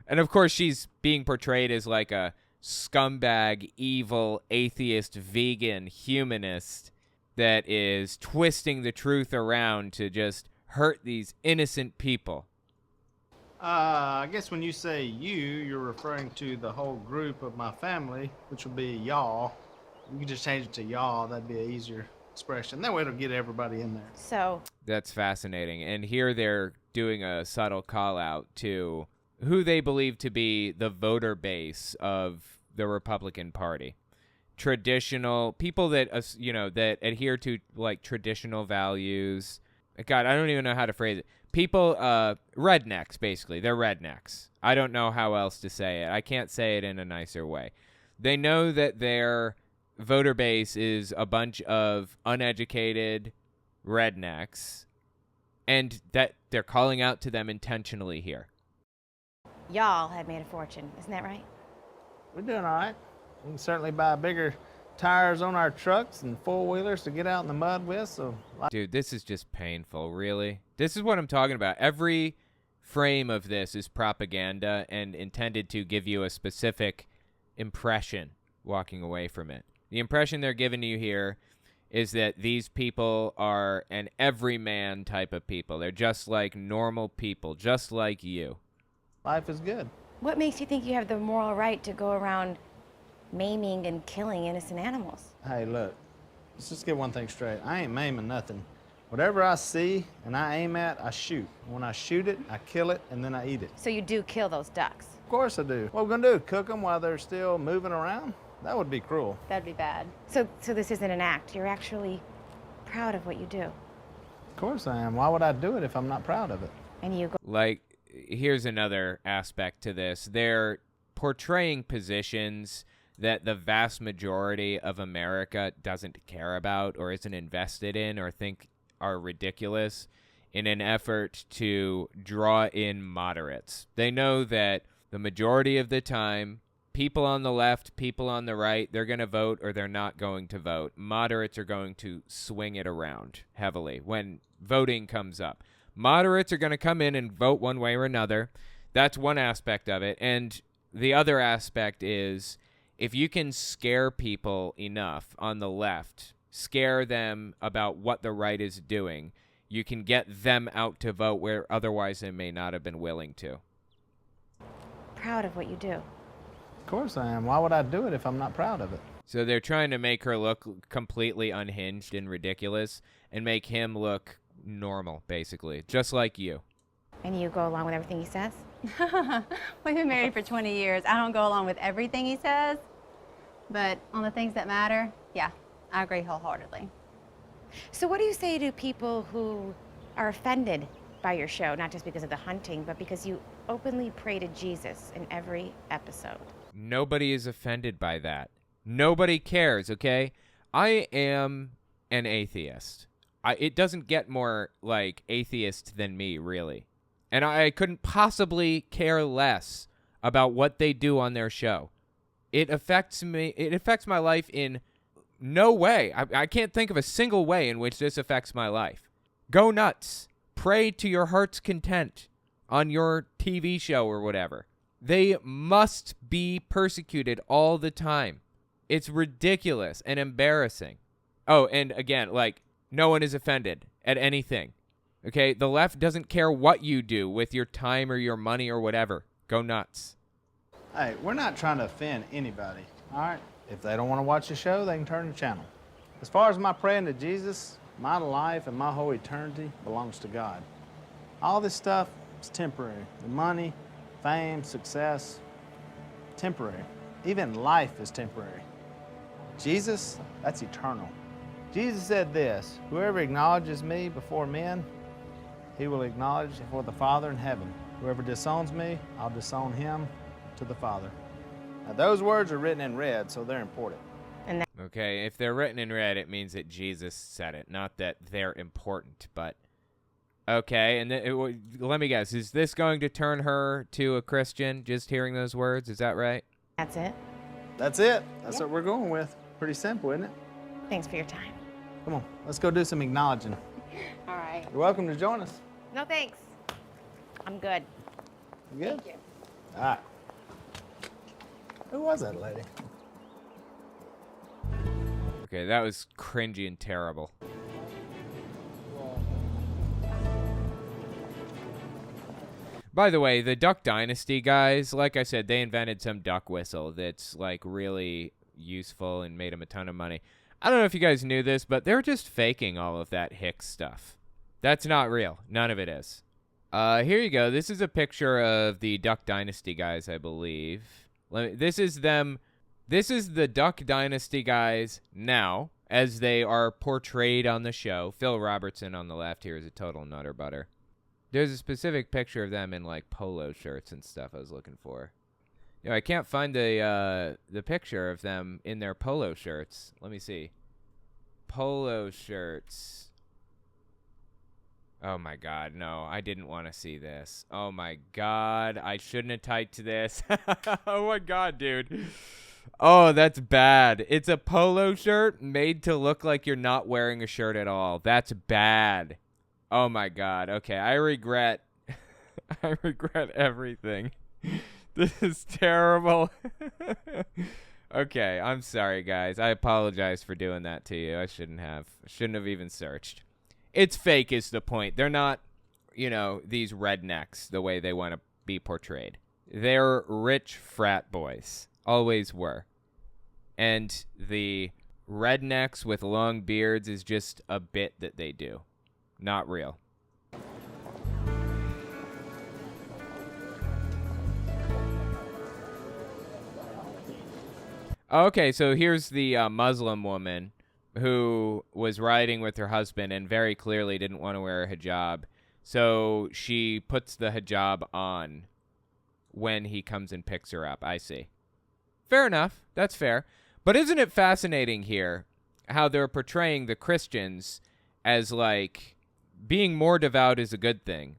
And, of course, she's being portrayed as like a scumbag, evil, atheist, vegan, humanist that is twisting the truth around to just hurt these innocent people. I guess when you say you, you're referring to the whole group of my family, which would be y'all. You can just change it to y'all. That'd be an easier expression. That way it'll get everybody in there. So that's fascinating. And here they're doing a subtle call out to who they believe to be the voter base of the Republican Party. Traditional people that, that adhere to like traditional values. God, I don't even know how to phrase it. People, rednecks, basically. They're rednecks. I don't know how else to say it. I can't say it in a nicer way. They know that their voter base is a bunch of uneducated rednecks, and that they're calling out to them intentionally here. Y'all have made a fortune, isn't that right? We're doing all right. We can certainly buy bigger tires on our trucks and four-wheelers to get out in the mud with, so... Dude, this is just painful, really. This is what I'm talking about. Every frame of this is propaganda and intended to give you a specific impression walking away from it. The impression they're giving you here is that these people are an everyman type of people. They're just like normal people, just like you. Life is good. What makes you think you have the moral right to go around maiming and killing innocent animals? Hey, look, let's just get one thing straight. I ain't maiming nothing. Whatever I see and I aim at, I shoot. When I shoot it, I kill it, and then I eat it. So you do kill those ducks? Of course I do. What we're gonna do, cook them while they're still moving around? That would be cruel. That'd be bad. So this isn't an act. You're actually proud of what you do. Of course I am. Why would I do it if I'm not proud of it? And you go. Like, here's another aspect to this. They're portraying positions that the vast majority of America doesn't care about or isn't invested in or think are ridiculous in an effort to draw in moderates. They know that the majority of the time, people on the left, people on the right, they're going to vote or they're not going to vote. Moderates are going to swing it around heavily when voting comes up. Moderates are going to come in and vote one way or another. That's one aspect of it. And the other aspect is if you can scare people enough on the left, scare them about what the right is doing, you can get them out to vote where otherwise they may not have been willing to. Proud of what you do. Of course I am. Why would I do it if I'm not proud of it? So they're trying to make her look completely unhinged and ridiculous and make him look normal, basically, just like you. And you go along with everything he says? We've been married for 20 years. I don't go along with everything he says, but on the things that matter, yeah, I agree wholeheartedly. So what do you say to people who are offended by your show, not just because of the hunting, but because you openly pray to Jesus in every episode? Nobody is offended by that. Nobody cares, okay? I am an atheist. It doesn't get more, like, atheist than me, really. And I couldn't possibly care less about what they do on their show. It affects me. It affects my life in no way. I can't think of a single way in which this affects my life. Go nuts. Pray to your heart's content on your TV show or whatever. They must be persecuted all the time. It's ridiculous and embarrassing. Oh, and again, like, no one is offended at anything. Okay? The left doesn't care what you do with your time or your money or whatever. Go nuts. Hey, we're not trying to offend anybody, all right? If they don't want to watch the show, they can turn the channel. As far as my praying to Jesus, my life and my whole eternity belongs to God. All this stuff is temporary. The money, fame, success, temporary. Even life is temporary. Jesus, that's eternal. Jesus said this, whoever acknowledges me before men, he will acknowledge before the Father in heaven. Whoever disowns me, I'll disown him to the Father. Now, those words are written in red, so they're important. Okay, if they're written in red, it means that Jesus said it, not that they're important, but... Okay, and let me guess, is this going to turn her to a Christian, just hearing those words? Is that right? That's it. That's it. That's what we're going with. Pretty simple, isn't it? Thanks for your time. Come on, let's go do some acknowledging. All right. You're welcome to join us. No, thanks. I'm good. You good? Thank you. All right. Who was that lady? Okay, that was cringy and terrible. By the way, the Duck Dynasty guys, like I said, they invented some duck whistle that's, like, really useful and made them a ton of money. I don't know if you guys knew this, but they're just faking all of that Hicks stuff. That's not real. None of it is. Here you go. This is a picture of the Duck Dynasty guys, I believe. This is them. This is the Duck Dynasty guys now, as they are portrayed on the show. Phil Robertson on the left here is a total nutter butter. There's a specific picture of them in, like, polo shirts and stuff I was looking for. You know, I can't find the picture of them in their polo shirts. Let me see. Polo shirts. Oh, my God. No, I didn't want to see this. Oh, my God. I shouldn't have typed this. Oh, my God, dude. Oh, that's bad. It's a polo shirt made to look like you're not wearing a shirt at all. That's bad. Oh, my God. Okay, I regret everything. This is terrible. Okay, I'm sorry, guys. I apologize for doing that to you. I shouldn't have even searched. It's fake is the point. They're not, you know, these rednecks the way they want to be portrayed. They're rich frat boys. Always were. And the rednecks with long beards is just a bit that they do. Not real. Okay, so here's the Muslim woman who was riding with her husband and very clearly didn't want to wear a hijab. So she puts the hijab on when he comes and picks her up. I see. Fair enough. That's fair. But isn't it fascinating here how they're portraying the Christians as like being more devout is a good thing,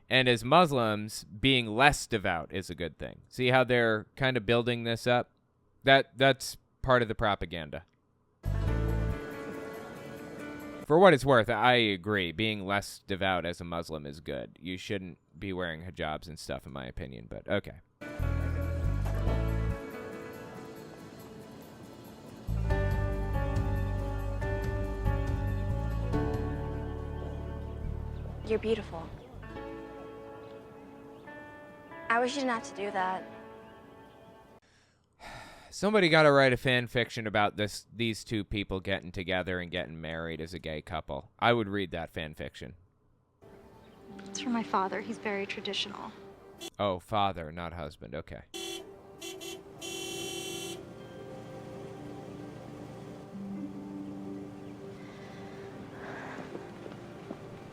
and as Muslims being less devout is a good thing? See how they're kind of building this up? That's part of the propaganda. For what it's worth, I agree. Being less devout as a Muslim is good. You shouldn't be wearing hijabs and stuff, in my opinion, but okay. You're beautiful. I wish you didn't have to do that. Somebody got to write a fan fiction about these two people getting together and getting married as a gay couple. I would read that fan fiction. It's from my father. He's very traditional. Oh, father, not husband. Okay.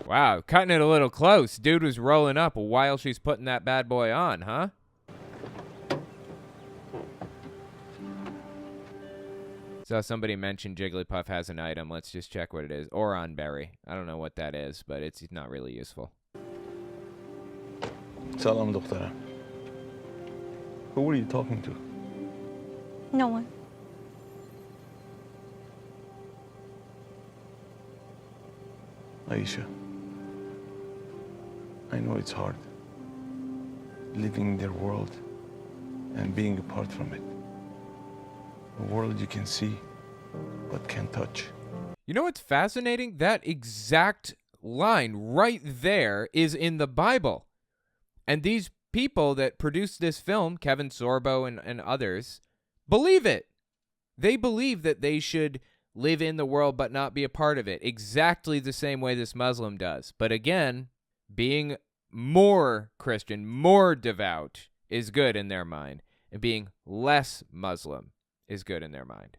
Wow, cutting it a little close. Dude was rolling up while she's putting that bad boy on, huh? So somebody mentioned Jigglypuff has an item. Let's just check what it is. Oron berry. I don't know what that is, but it's not really useful. Salam, Doctora. Who were you talking to? No one. Aisha, I know it's hard, living in their world and being apart from it. A world you can see, but can't touch. You know what's fascinating? That exact line right there is in the Bible. And these people that produced this film, Kevin Sorbo and others, believe it. They believe that they should live in the world but not be a part of it, exactly the same way this Muslim does. But again, being more Christian, more devout is good in their mind, and being less Muslim is good in their mind.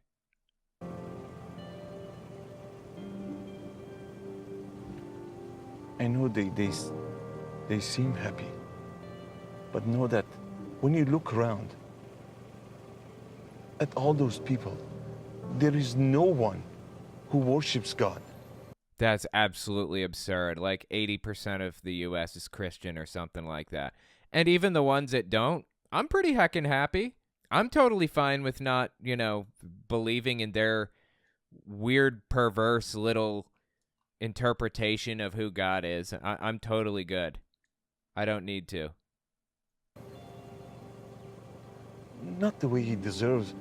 I know they seem happy, but know that when you look around at all those people, there is no one who worships God. That's absolutely absurd. Like 80% of the U.S. is Christian or something like that. And even the ones that don't, I'm pretty heckin' happy. I'm totally fine with not, believing in their weird, perverse little interpretation of who God is. I'm totally good. I don't need to. Not the way he deserves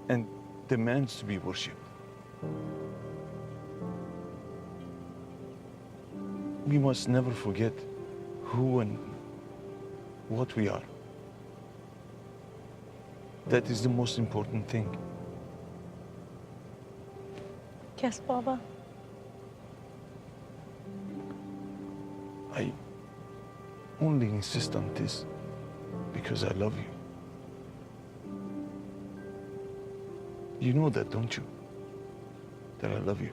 and demands to be worshipped. We must never forget who and what we are. That is the most important thing. Yes, Baba. I only insist on this because I love you. You know that, don't you? That I love you.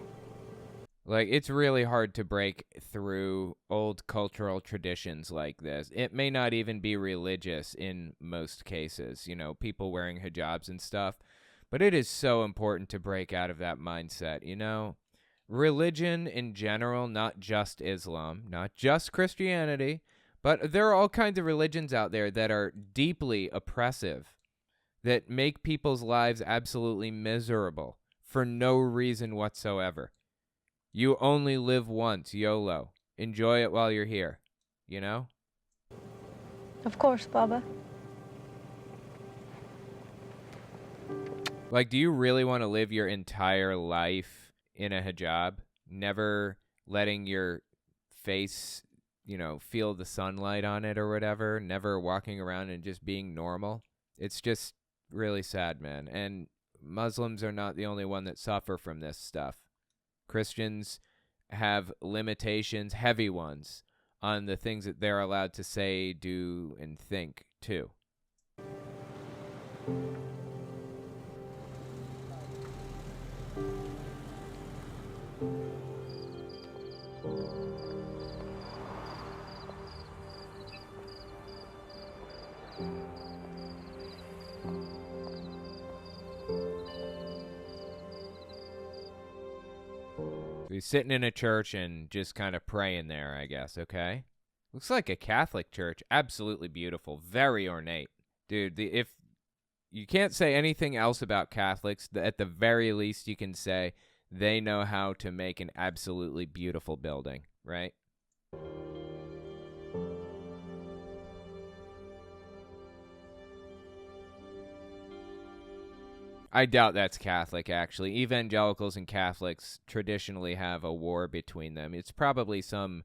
Like, it's really hard to break through old cultural traditions like this. It may not even be religious in most cases, people wearing hijabs and stuff. But it is so important to break out of that mindset, Religion in general, not just Islam, not just Christianity, but there are all kinds of religions out there that are deeply oppressive, that make people's lives absolutely miserable for no reason whatsoever. You only live once, YOLO. Enjoy it while you're here, Of course, Baba. Like, do you really want to live your entire life in a hijab, never letting your face, feel the sunlight on it or whatever, never walking around and just being normal? It's just really sad, man. And Muslims are not the only one that suffer from this stuff. Christians have limitations, heavy ones, on the things that they're allowed to say, do, and think, too. He's sitting in a church and just kind of praying there, I guess, okay? Looks like a Catholic church. Absolutely beautiful. Very ornate. Dude, if you can't say anything else about Catholics, at the very least you can say they know how to make an absolutely beautiful building, right? I doubt that's Catholic, actually. Evangelicals and Catholics traditionally have a war between them. It's probably some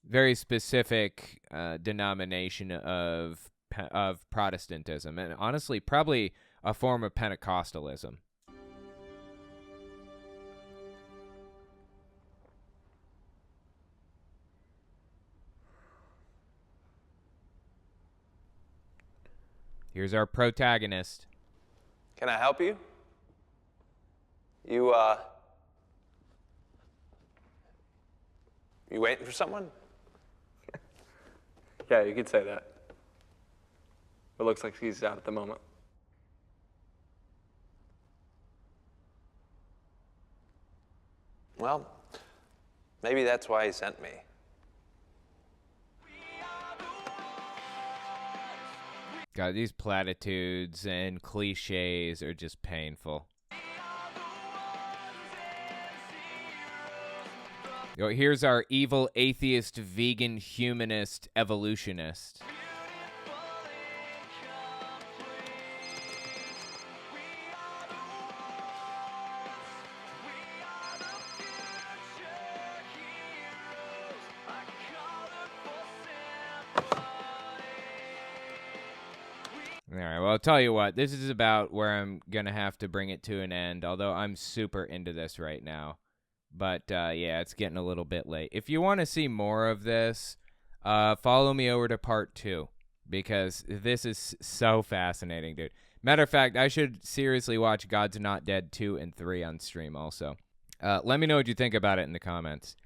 very specific denomination of Protestantism, and honestly, probably a form of Pentecostalism. Here's our protagonist. Can I help you? You waiting for someone? Yeah, you could say that. It looks like he's out at the moment. Well, maybe that's why he sent me. God, these platitudes and cliches are just painful. Yo, here's our evil atheist, vegan, humanist, evolutionist. All right, well, I'll tell you what. This is about where I'm going to have to bring it to an end, although I'm super into this right now. But, yeah, it's getting a little bit late. If you want to see more of this, follow me over to part 2, because this is so fascinating, dude. Matter of fact, I should seriously watch God's Not Dead 2 and 3 on stream also. Let me know what you think about it in the comments.